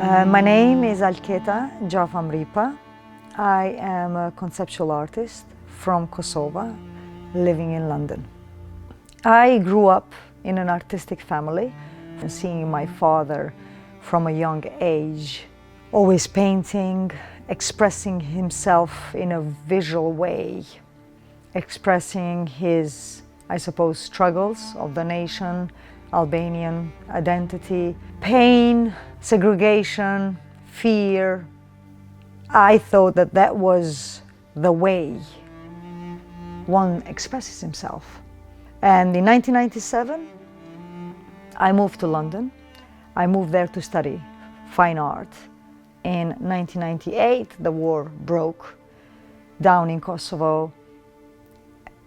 My name is Alketa Xhafa Mripa. I am a conceptual artist from Kosovo, living in London. I grew up in an artistic family, and seeing my father from a young age, always painting, expressing himself in a visual way, expressing his, I suppose, struggles of the nation, Albanian identity, pain, segregation, fear. I thought that that was the way one expresses himself. And in 1997, I moved to London. I moved there to study fine art. In 1998, the war broke down in Kosovo,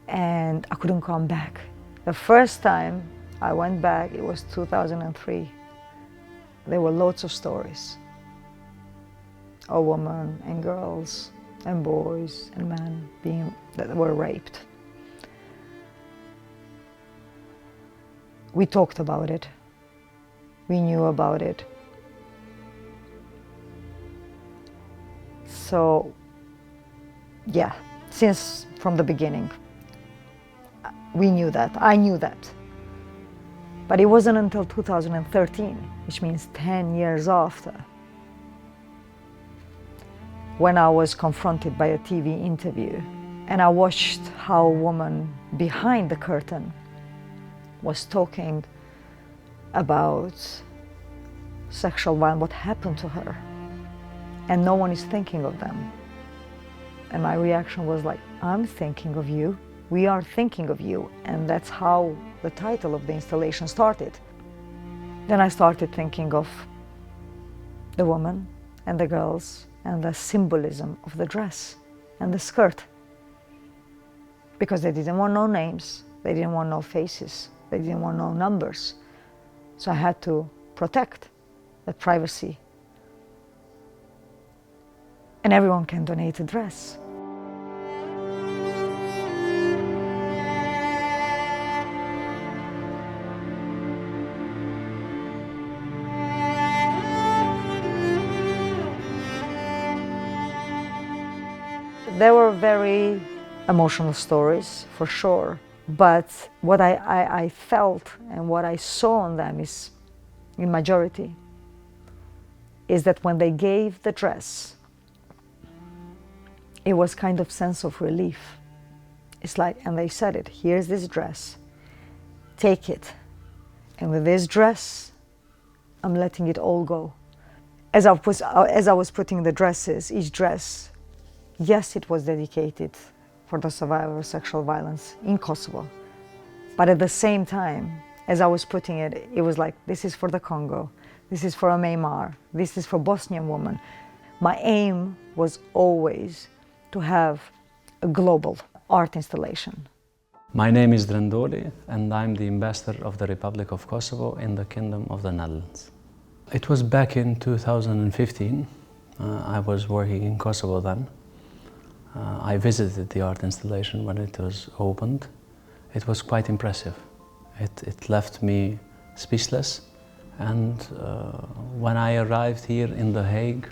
and I couldn't come back. The first time I went back, it was 2003. There were lots of stories of women and girls and boys and men that were raped. We talked about it. We knew about it. So, yeah, since from the beginning, we knew that. I knew that. But it wasn't until 2013, which means 10 years after, when I was confronted by a TV interview and I watched how a woman behind the curtain was talking about sexual violence, what happened to her, and no one is thinking of them. And my reaction was like, I'm thinking of you, we are thinking of you, and that's how the title of the installation started. Then I started thinking of the woman and the girls and the symbolism of the dress and the skirt, because they didn't want no names, they didn't want no faces, they didn't want no numbers. So I had to protect that privacy. And everyone can donate a dress. There were very emotional stories, for sure, but what I felt and what I saw in them is, in majority, is that when they gave the dress, it was kind of sense of relief. It's like, and they said it, here's this dress, take it. And with this dress, I'm letting it all go. As I was putting the dresses, each dress, yes, it was dedicated for the survivor of sexual violence in Kosovo. But at the same time, as I was putting it, it was like, this is for the Congo, this is for a Myanmar, this is for Bosnian woman. My aim was always to have a global art installation. My name is Drandoli, and I'm the ambassador of the Republic of Kosovo in the Kingdom of the Netherlands. It was back in 2015. I was working in Kosovo then. I visited the art installation when it was opened. It was quite impressive. It left me speechless, and when I arrived here in The Hague,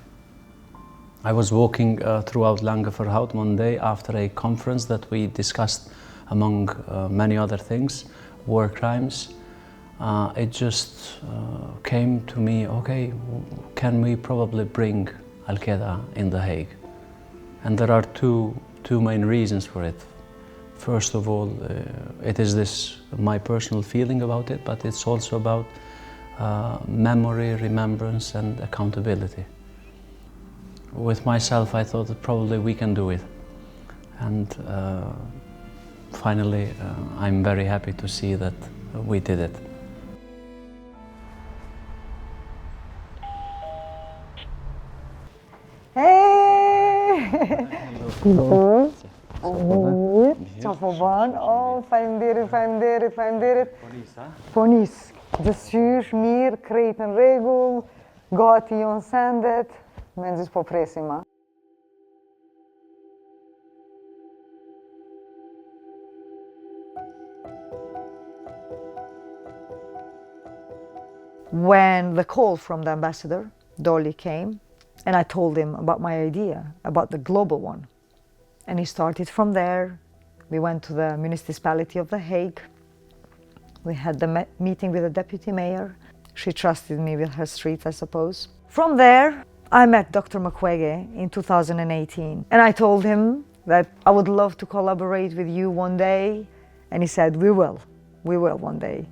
I was walking throughout Lange Voorhout one day after a conference that we discussed, among many other things, war crimes. It just came to me, okay, can we probably bring Alketa in The Hague? And there are two main reasons for it. First of all, it is my personal feeling about it, but it's also about memory, remembrance, and accountability. With myself, I thought that probably we can do it. And finally, I'm very happy to see that we did it. Çapoban, oh, faleminderit. Ponis, dësysh, mirë, krejt në rregull, gati jonë sendet, menxis po presim, a? When the call from the ambassador Dolly came, and I told him about my idea, about the global one. And he started from there. We went to the municipality of The Hague. We had the meeting with the deputy mayor. She trusted me with her streets, I suppose. From there, I met Dr. Mukwege in 2018, and I told him that I would love to collaborate with you one day, and he said, we will one day.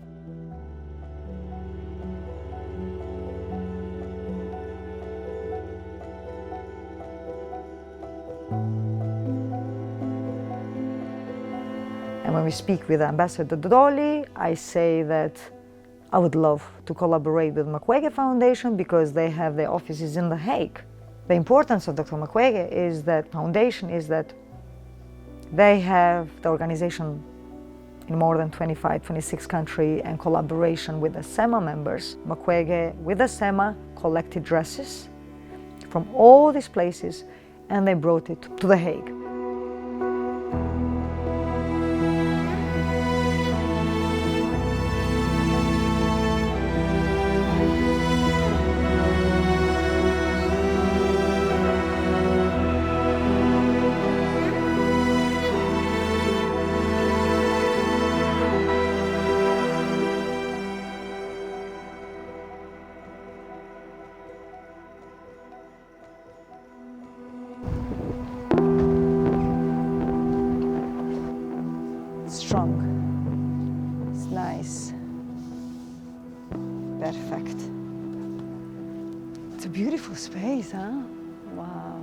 And when we speak with Ambassador Dolly, I say that I would love to collaborate with Mukwege Foundation because they have their offices in The Hague. The importance of Dr. Mukwege is that foundation is that they have the organization in more than 25, 26 countries and collaboration with the SEMA members. Mukwege with the SEMA collected dresses from all these places and they brought it to The Hague. Strong. It's nice. Perfect. It's a beautiful space, huh? Wow.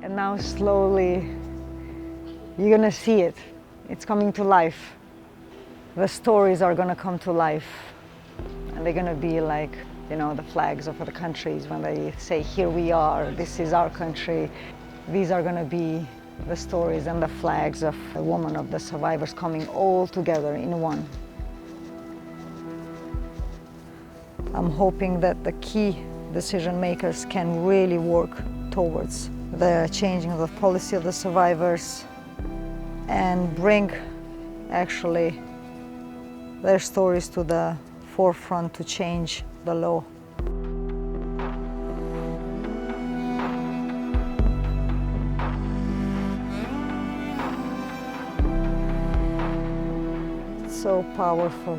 And now slowly you're gonna see it. It's coming to life. The stories are gonna come to life. And they're gonna be like, you know, the flags of the countries when they say, here we are, this is our country. These are gonna be the stories and the flags of the women, of the survivors coming all together in one. I'm hoping that the key decision makers can really work towards the changing of the policy of the survivors and bring actually their stories to the forefront to change the law. It's so powerful.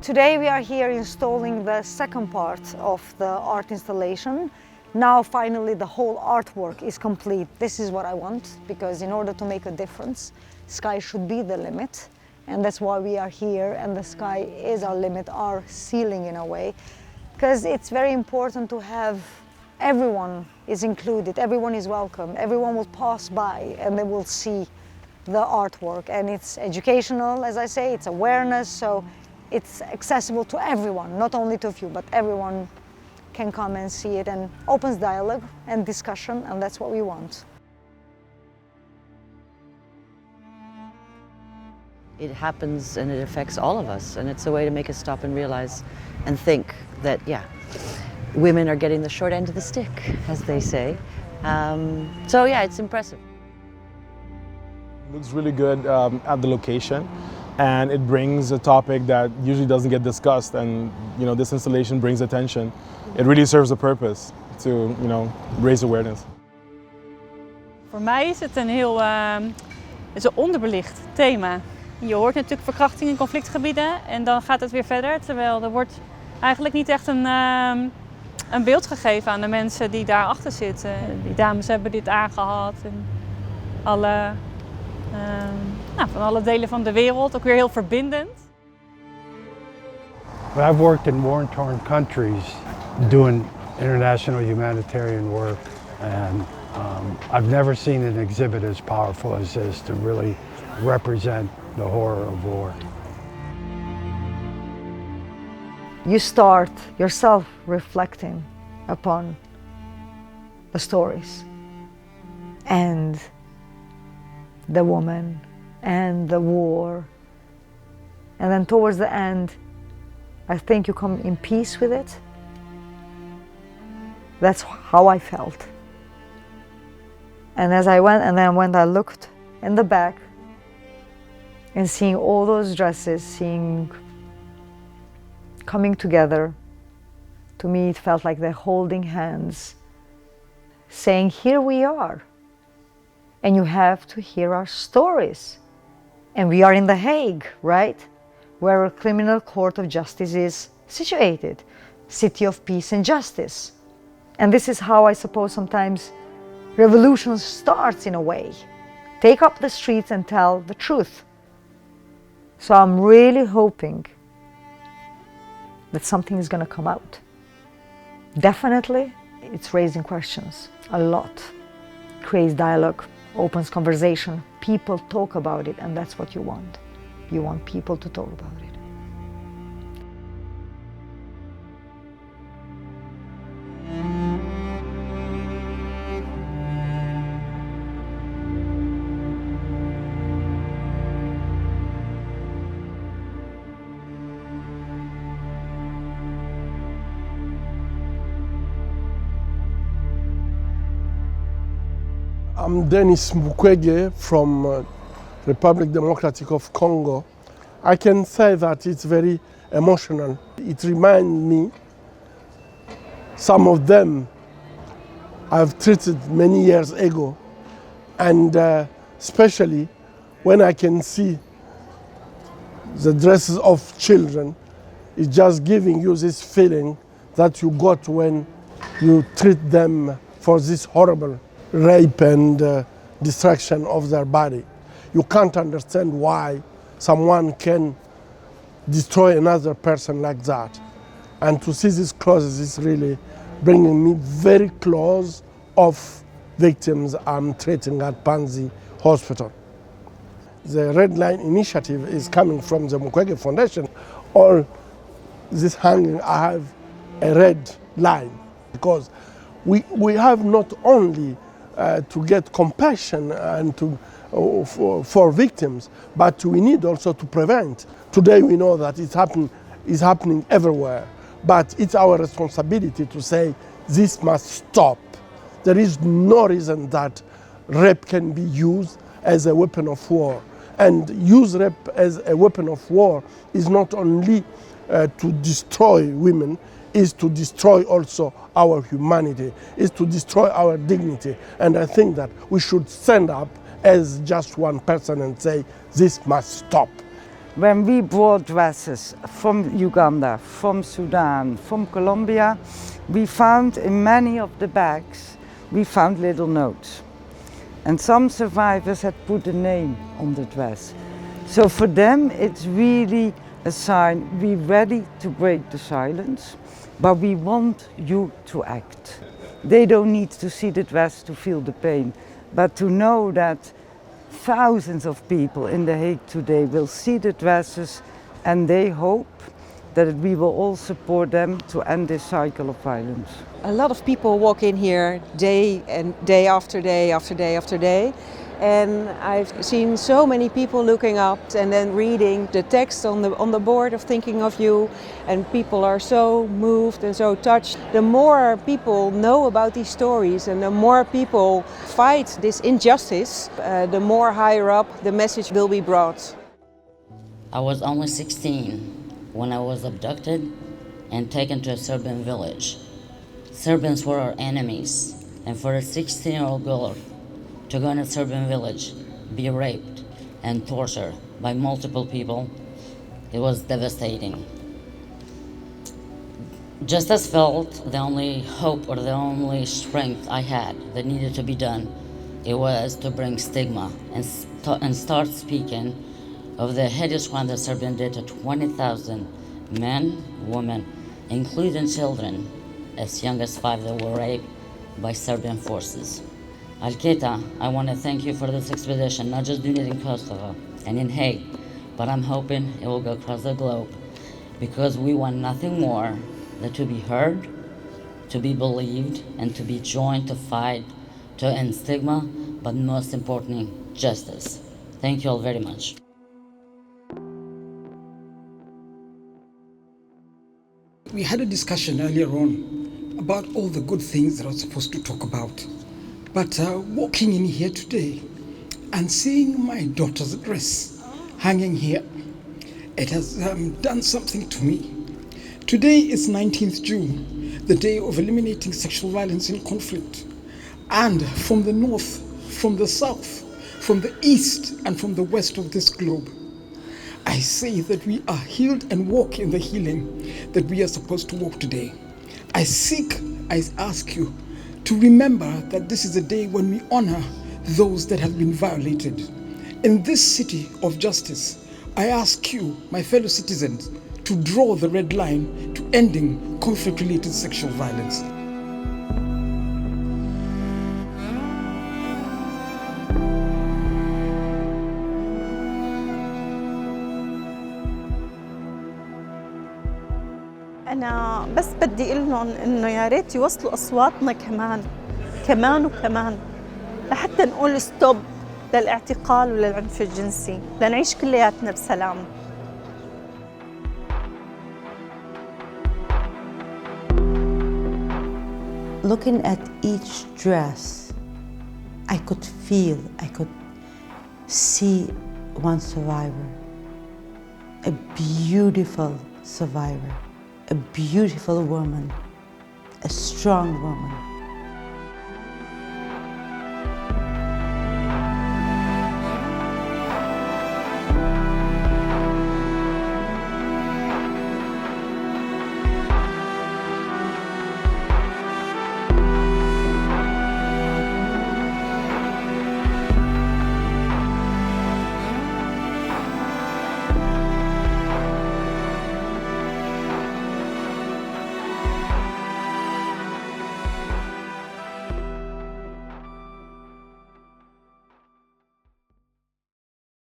Today we are here installing the second part of the art installation. Now finally the whole artwork is complete. This is what I want, because in order to make a difference, sky should be the limit. And that's why we are here, and the sky is our limit, our ceiling in a way. Because it's very important to have everyone is included, everyone is welcome, everyone will pass by and they will see the artwork. And it's educational, as I say, it's awareness, so it's accessible to everyone, not only to a few, but everyone can come and see it, and opens dialogue and discussion, and that's what we want. It happens and it affects all of us, and it's a way to make us stop and realize and think that, yeah, women are getting the short end of the stick, as they say. So yeah, it's impressive. It looks really good at the location. and it brings a topic that usually doesn't get discussed, and this installation brings attention. It really serves a purpose to raise awareness. Voor mij is het een heel is een onderbelicht thema. Je hoort natuurlijk verkrachting in conflictgebieden en dan gaat het weer verder, terwijl er wordt eigenlijk niet echt een beeld gegeven aan de mensen die daarachter zitten. Die dames hebben dit aangehad en van alle delen van de wereld, ook weer heel verbindend. I've worked in war-torn countries doing international humanitarian work, and I've never seen an exhibit as powerful as this to really represent the horror of war. You start yourself reflecting upon the stories and the woman and the war, and then towards the end I think you come in peace with it. That's how I felt. And as I went, and then when I looked in the back and seeing all those dresses, coming together, to me it felt like they're holding hands, saying, here we are, and you have to hear our stories. And we are in The Hague, right? Where a criminal court of justice is situated, city of peace and justice. And this is how I suppose sometimes revolution starts in a way. Take up the streets and tell the truth. So I'm really hoping that something is going to come out. Definitely, it's raising questions a lot. Creates dialogue, opens conversation. People talk about it, and that's what you want. You want people to talk about it. I'm Denis Mukwege from Republic Democratic of Congo. I can say that it's very emotional. It reminds me, some of them I've treated many years ago, and especially when I can see the dresses of children, it's just giving you this feeling that you got when you treat them for this horrible rape and destruction of their body. You can't understand why someone can destroy another person like that. And to see these clothes is really bringing me very close of victims I'm treating at Panzi Hospital. The Red Line initiative is coming from the Mukwege Foundation. All this hanging, I have a red line, because we have not only to get compassion and for victims, but we need also to prevent. Today we know that it's happening everywhere, but it's our responsibility to say this must stop. There is no reason that rape can be used as a weapon of war. And use rape as a weapon of war is not only to destroy women, is to destroy also our humanity, is to destroy our dignity. And I think that we should stand up as just one person and say, this must stop. When we brought dresses from Uganda, from Sudan, from Colombia, we found in many of the bags, we found little notes. And some survivors had put a name on the dress. So for them, it's really a sign, we're ready to break the silence, but we want you to act. They don't need to see the dress to feel the pain, but to know that thousands of people in The Hague today will see the dresses, and they hope that we will all support them to end this cycle of violence. A lot of people walk in here day after day after day after day. And I've seen so many people looking up and then reading the text on the board of Thinking of You, and people are so moved and so touched. The more people know about these stories and the more people fight this injustice, the more higher up the message will be brought. I was only 16 when I was abducted and taken to a Serbian village. Serbians were our enemies, and for a 16-year-old girl to go in a Serbian village, be raped and tortured by multiple people, it was devastating. Just as felt the only hope or the only strength I had that needed to be done, it was to bring stigma and start speaking of the hideous crime that Serbia did to 20,000 men, women, including children as young as 5 that were raped by Serbian forces. Alketa, I want to thank you for this expedition, not just doing it in Kosovo and in Hague, but I'm hoping it will go across the globe, because we want nothing more than to be heard, to be believed, and to be joined to fight to end stigma, but most importantly, justice. Thank you all very much. We had a discussion earlier on about all the good things that I was supposed to talk about. But walking in here today and seeing my daughter's dress hanging here, it has done something to me. Today is 19th June, the day of eliminating sexual violence in conflict. And from the north, from the south, from the east, and from the west of this globe, I say that we are healed and walk in the healing that we are supposed to walk today. I ask you to remember that this is a day when we honor those that have been violated. In this city of justice, I ask you, my fellow citizens, to draw the red line to ending conflict-related sexual violence. أنا بس بدي أقول لهم إنه يا ريت يوصلوا أصواتنا كمان وكمان لحتى نقول ستوب للاعتقال وللعنف الجنسي، لنعيش كلياتنا بسلام. Looking at each dress, I could see one survivor, a beautiful survivor. A beautiful woman, a strong woman.